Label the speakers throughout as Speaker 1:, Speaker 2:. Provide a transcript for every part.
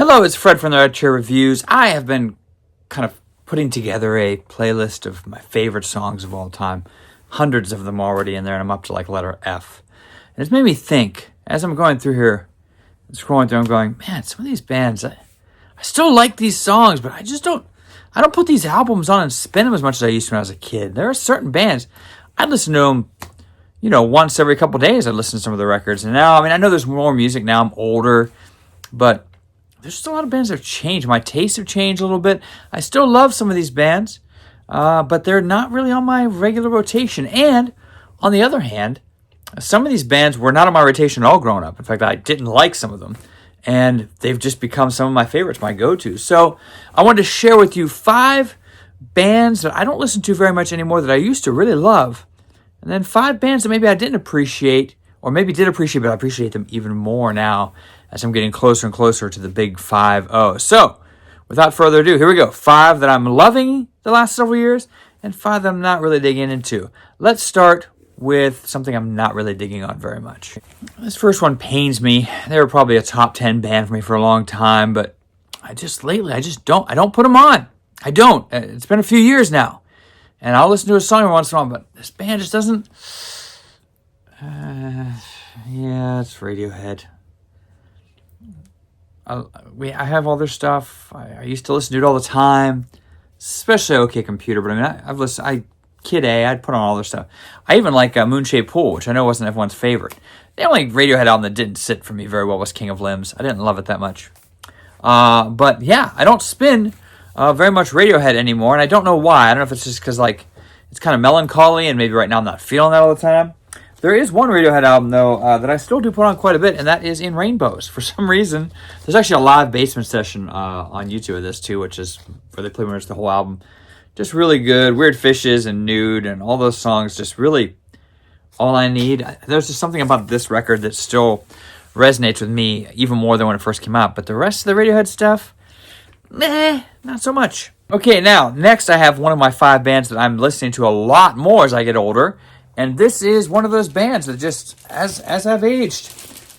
Speaker 1: Hello, it's Fred from the Red Chair Reviews. I have been kind of putting together a playlist of my favorite songs of all time. Hundreds of them already in there, and I'm up to like letter F. And it's made me think, as I'm going through here, scrolling through, I'm going, man, some of these bands, I still like these songs, but I don't put these albums on and spin them as much as I used to when I was a kid. There are certain bands, I'd listen to them, once every couple of days. I'd listen to some of the records. And now, I know there's more music now, I'm older, but there's just a lot of bands that have changed. My tastes have changed a little bit. I still love some of these bands, but they're not really on my regular rotation. And on the other hand, some of these bands were not on my rotation at all growing up. In fact, I didn't like some of them. And they've just become some of my favorites, my go-tos. So I wanted to share with you 5 bands that I don't listen to very much anymore that I used to really love. And then 5 bands that maybe I didn't appreciate, or maybe did appreciate, but I appreciate them even more now as I'm getting closer and closer to the big 5-0. So, without further ado, here we go. 5 that I'm loving the last several years, and 5 that I'm not really digging into. Let's start with something I'm not really digging on very much. This first one pains me. They were probably a top 10 band for me for a long time, but I don't put them on. I don't. It's been a few years now, and I'll listen to a song every once in a while, but this band just doesn't... it's Radiohead. I have all their stuff. I used to listen to it all the time, especially OK Computer. But I've listened. Kid A, I'd put on all their stuff. I even like Moonshaped Pool, which I know wasn't everyone's favorite. The only Radiohead album that didn't sit for me very well was King of Limbs. I didn't love it that much. But yeah, I don't spin very much Radiohead anymore, and I don't know why. I don't know if it's just because it's kind of melancholy, and maybe right now I'm not feeling that all the time. There is one Radiohead album, though, that I still do put on quite a bit, and that is In Rainbows. For some reason, there's actually a live basement session on YouTube of this, too, which is where they play pretty much the whole album. Just really good. Weird Fishes and Nude and all those songs, just really all I need. There's just something about this record that still resonates with me even more than when it first came out. But the rest of the Radiohead stuff, not so much. Okay, now, next I have one of my 5 bands that I'm listening to a lot more as I get older. And this is one of those bands that just, as I've aged,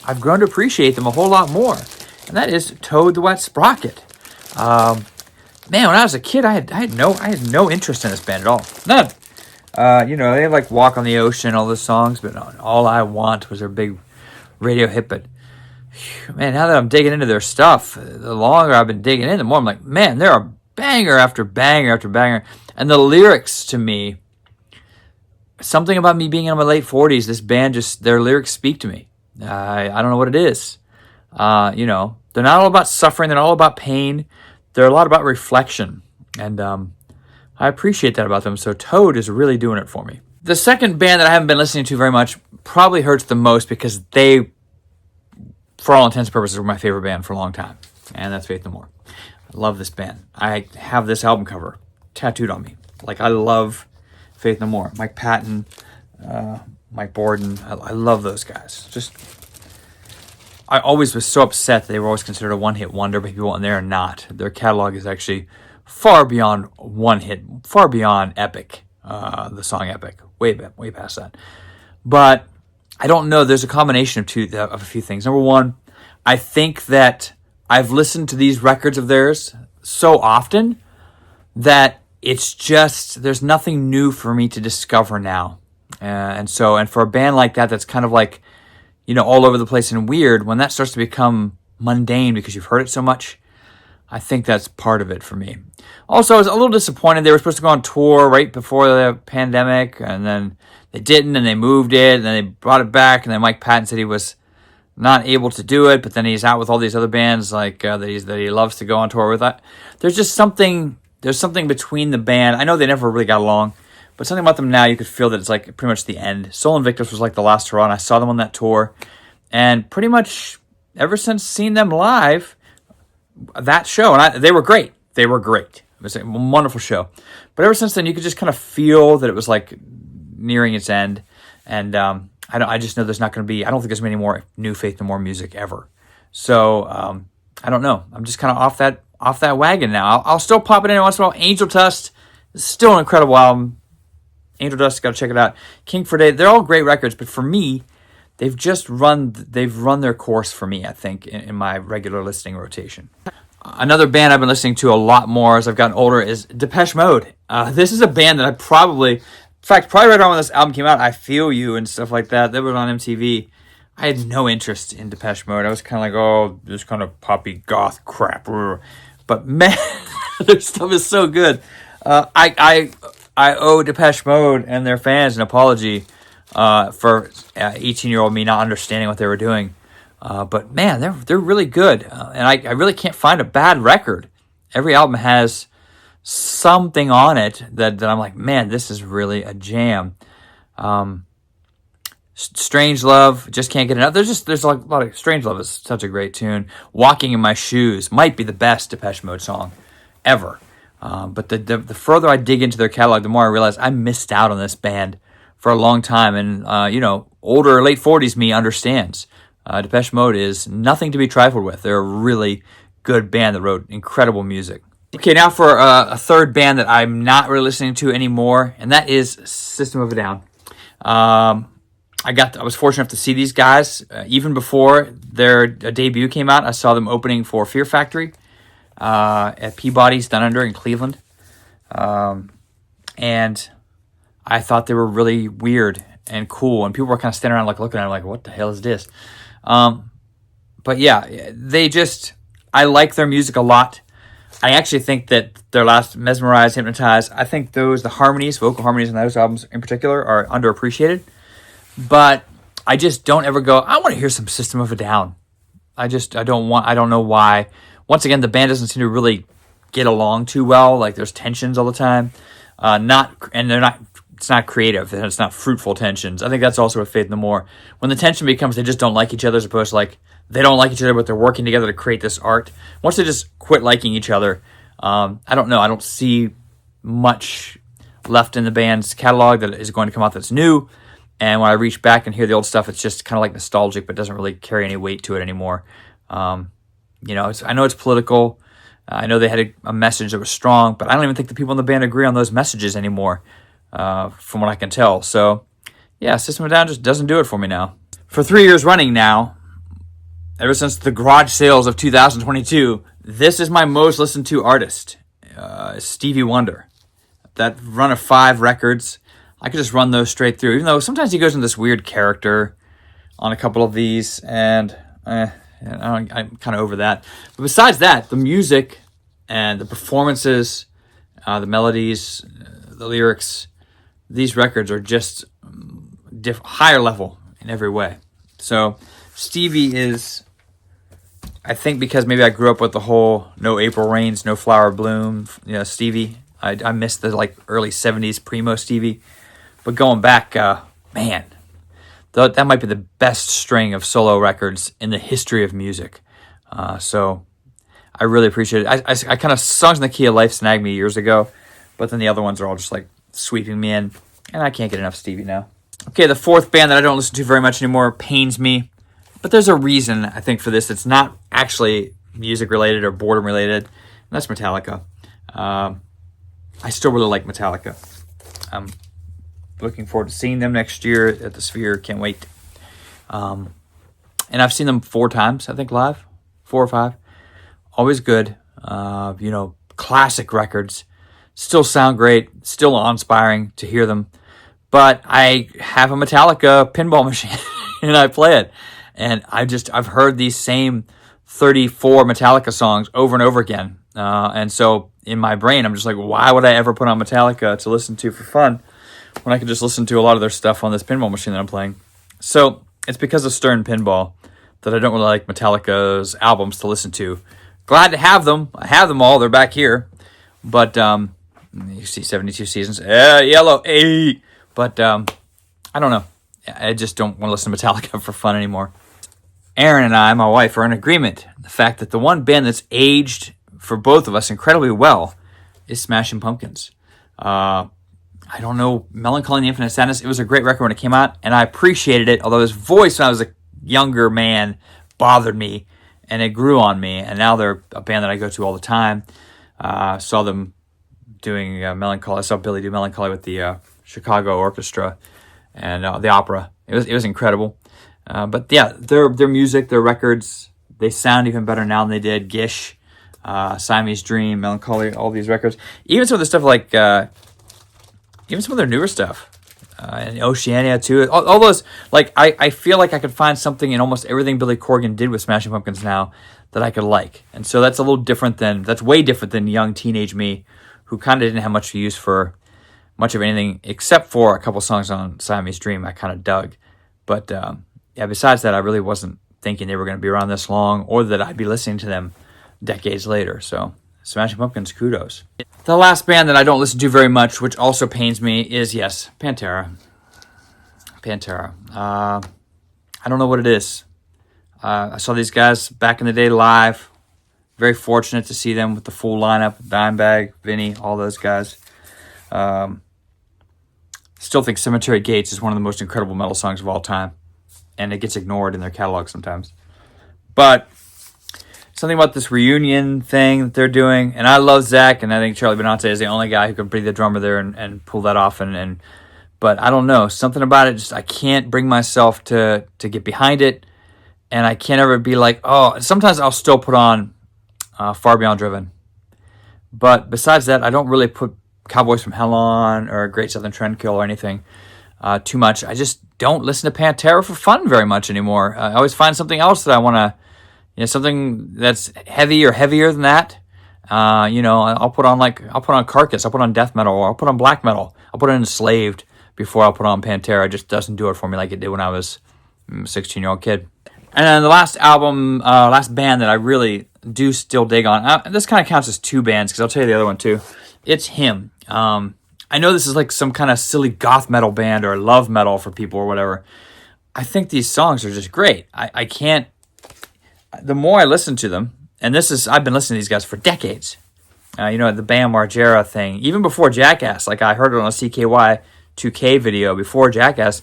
Speaker 1: I've grown to appreciate them a whole lot more. And that is Toad the Wet Sprocket. Man, when I was a kid, I had no interest in this band at all. None. They had like Walk on the Ocean, all those songs, but All I Want was their big radio hit. But man, now that I'm digging into their stuff, the longer I've been digging in, the more I'm like, man, they're a banger after banger after banger. And the lyrics to me, something about me being in my late 40s, this band their lyrics speak to me. I don't know what it is. They're not all about suffering. They're not all about pain. They're a lot about reflection. And I appreciate that about them. So Toad is really doing it for me. The second band that I haven't been listening to very much probably hurts the most because they, for all intents and purposes, were my favorite band for a long time. And that's Faith No More. I love this band. I have this album cover tattooed on me. I love Faith No More. Mike Patton, Mike Borden. I love those guys. I always was so upset that they were always considered a one-hit wonder by people, and they're not. Their catalog is actually far beyond one hit, far beyond epic. The song epic, way past that. But I don't know. There's a combination of a few things. Number one, I think that I've listened to these records of theirs so often that it's just, there's nothing new for me to discover now. And for a band like that, that's kind of like, all over the place and weird, when that starts to become mundane because you've heard it so much, I think that's part of it for me. Also, I was a little disappointed. They were supposed to go on tour right before the pandemic, and then they didn't, and they moved it, and then they brought it back, and then Mike Patton said he was not able to do it, but then he's out with all these other bands that he loves to go on tour with. There's something between the band. I know they never really got along, but something about them now, you could feel that it's like pretty much the end. Soul Invictus was like the last hurrah, and I saw them on that tour. And pretty much ever since seeing them live, that show, and they were great. They were great. It was a wonderful show. But ever since then, you could just kind of feel that it was like nearing its end. And I just know there's not going to be, I don't think there's going to be any more new Faith No More music ever. So I don't know. I'm just kind of off that wagon now. I'll still pop it in once in a while. Angel Dust is still an incredible album. Angel Dust, got to check it out. King for Day, they're all great records, but for me, they've run their course for me, I think, in my regular listening rotation. Another band I've been listening to a lot more as I've gotten older is Depeche Mode. This is a band that probably right around when this album came out, I Feel You and stuff like that, was on MTV. I had no interest in Depeche Mode. I was kind of like, oh, this kind of poppy goth crap. But man, their stuff is so good. I owe Depeche Mode and their fans an apology for 18-year-old me not understanding what they were doing. But man, they're really good, and I really can't find a bad record. Every album has something on it that I'm like, man, this is really a jam. Strange Love, just can't get enough. There's a lot of Strange Love is such a great tune. Walking in My Shoes might be the best Depeche Mode song ever. But the further I dig into their catalog, the more I realize I missed out on this band for a long time, and older late 40s me understands. Depeche Mode is nothing to be trifled with. They're a really good band that wrote incredible music. Okay, now for a third band that I'm not really listening to anymore, and that is System of a Down. I was fortunate enough to see these guys even before their debut came out. I saw them opening for Fear Factory at Peabody's Down Under in Cleveland, and I thought they were really weird and cool, and people were kind of standing around like looking at them like, what the hell is this? But yeah, I like their music a lot. I actually think that their last Mesmerize, Hypnotize, I think the vocal harmonies on those albums in particular are underappreciated. But I just don't ever go, I want to hear some System of a Down. I don't know why. Once again, the band doesn't seem to really get along too well. Like there's tensions all the time. It's not creative, and it's not fruitful tensions. I think that's also with Faith No More. When the tension becomes they just don't like each other, as opposed to like they don't like each other, but they're working together to create this art. Once they just quit liking each other, I don't know. I don't see much left in the band's catalog that is going to come out that's new. And when I reach back and hear the old stuff, it's just kind of like nostalgic, but doesn't really carry any weight to it anymore. I know it's political. I know they had a message that was strong, but I don't even think the people in the band agree on those messages anymore. From what I can tell. So, yeah, System of a Down just doesn't do it for me now. For 3 years running now, ever since the garage sales of 2022, this is my most listened to artist, Stevie Wonder. That run of 5 records, I could just run those straight through, even though sometimes he goes into this weird character on a couple of these, and I'm kind of over that. But besides that, the music and the performances, the melodies, the lyrics, these records are just higher level in every way. So Stevie is, I think because maybe I grew up with the whole No April Rains, No Flower Bloom, Stevie. I missed the early 70s primo Stevie. But going back, man, that might be the best string of solo records in the history of music. So I really appreciate it. I kind of, Songs in the Key of Life snagged me years ago, but then the other ones are all just sweeping me in, and I can't get enough Stevie now. Okay, the fourth band that I don't listen to very much anymore pains me, but there's a reason, I think, for this. It's not actually music-related or boredom-related, and that's Metallica. I still really like Metallica. I'm looking forward to seeing them next year at the Sphere. Can't wait. And I've seen them 4 times, I think, live. 4 or 5. Always good. Classic records. Still sound great, still awe-inspiring to hear them. But I have a Metallica pinball machine, and I play it. And I've heard these same 34 Metallica songs over and over again. And so in my brain, I'm just like, why would I ever put on Metallica to listen to for fun when I could just listen to a lot of their stuff on this pinball machine that I'm playing? So it's because of Stern Pinball that I don't really like Metallica's albums to listen to. Glad to have them. I have them all. They're back here. But you see 72 seasons. Yellow. Hey. But I don't know. I just don't want to listen to Metallica for fun anymore. Aaron and I, my wife, are in agreement. The fact that the one band that's aged for both of us incredibly well is Smashing Pumpkins. I don't know, Melancholy and the Infinite Sadness, it was a great record when it came out, and I appreciated it, although his voice when I was a younger man bothered me, and it grew on me, and now they're a band that I go to all the time. Saw them doing Melancholy. I saw Billy do Melancholy with the Chicago Orchestra and the opera. It was incredible. But yeah, their music, their records, they sound even better now than they did. Gish, Siamese Dream, Melancholy, all these records. Even some of the stuff like, even some of their newer stuff. And Oceania too. All those, like, I feel like I could find something in almost everything Billy Corgan did with Smashing Pumpkins now that I could like. And so that's a little different that's way different than young teenage me, who kind of didn't have much use for much of anything except for a couple songs on Siamese Dream I kind of dug. But yeah, besides that, I really wasn't thinking they were going to be around this long or that I'd be listening to them decades later. So Smashing Pumpkins, kudos. The last band that I don't listen to very much, which also pains me, is, yes, Pantera. Pantera. I don't know what it is. I saw these guys back in the day live. Very fortunate to see them with the full lineup. Dimebag, Vinny, all those guys. Still think Cemetery Gates is one of the most incredible metal songs of all time. And it gets ignored in their catalog sometimes. But something about this reunion thing that they're doing, and I love Zach, and I think Charlie Benante is the only guy who can be the drummer there and pull that off. But I don't know, something about it, just I can't bring myself to get behind it, and I can't ever be like, oh, sometimes I'll still put on Far Beyond Driven. But besides that, I don't really put Cowboys from Hell on or Great Southern Trendkill or anything too much. I just don't listen to Pantera for fun very much anymore. I always find something else that I want to, something that's heavy or heavier than that. I'll put on Carcass, I'll put on death metal, or I'll put on black metal, I'll put on Enslaved before I'll put on Pantera. It just doesn't do it for me like it did when I was a 16-year-old kid. And then the last band that I really do still dig on, this kind of counts as two bands, because I'll tell you the other one too. It's Him. I know this is like some kind of silly goth metal band or love metal for people or whatever. I think these songs are just great. I can't, the more I listen to them, and I've been listening to these guys for decades. The Bam Margera thing, even before Jackass, like I heard it on a CKY 2K video before Jackass,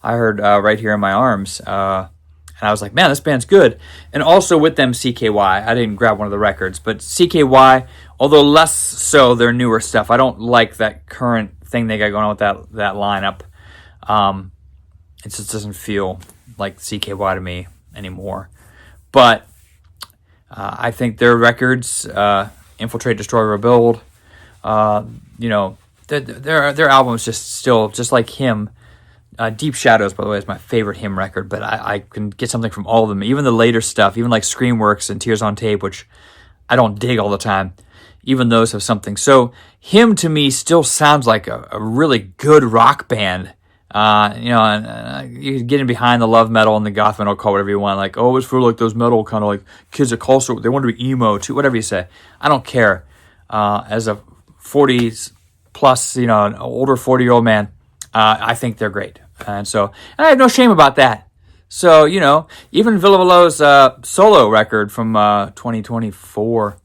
Speaker 1: I heard Right Here in My Arms, and I was like, man, this band's good. And also with them, CKY, I didn't grab one of the records, but CKY, although less so their newer stuff, I don't like that current thing they got going on with that lineup. It just doesn't feel like CKY to me anymore. But I think their records, Infiltrate, Destroy, Rebuild, their albums just like Him. Deep Shadows, by the way, is my favorite Him record, but I can get something from all of them. Even the later stuff, even like Screamworks and Tears on Tape, which I don't dig all the time, even those have something. So Him to me still sounds like a really good rock band. You get in behind the love metal and the goth metal, call whatever you want. Like, oh, it's for like those metal kind of like kids that also they want to be emo too, whatever you say. I don't care. As a 40s plus, an older 40-year-old man, I think they're great. And I have no shame about that. So, even Villa Velo's solo record from 2024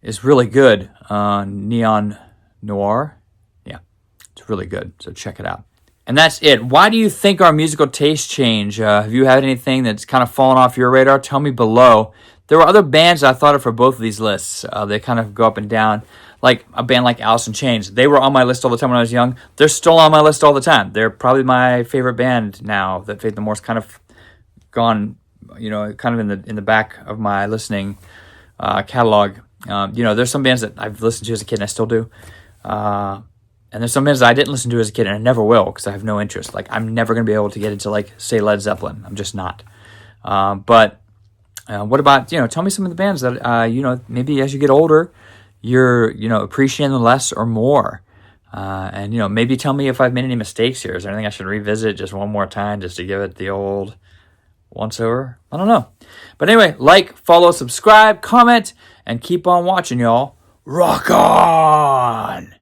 Speaker 1: is really good. Neon Noir. Yeah, it's really good. So check it out. And that's it. Why do you think our musical tastes change? Have you had anything that's kind of fallen off your radar? Tell me below. There were other bands I thought of for both of these lists. They kind of go up and down. Like a band like Alice in Chains. They were on my list all the time when I was young. They're still on my list all the time. They're probably my favorite band now that Faith No More's kind of gone, kind of in the back of my listening catalog. There's some bands that I've listened to as a kid and I still do. And there's some bands that I didn't listen to as a kid and I never will because I have no interest. Like I'm never going to be able to get into like, say, Led Zeppelin. I'm just not. But what about, tell me some of the bands that, maybe as you get older, you're, appreciating them less or more. And maybe tell me if I've made any mistakes here. Is there anything I should revisit just one more time just to give it the old once over? I don't know. But anyway, like, follow, subscribe, comment, and keep on watching, y'all. Rock on!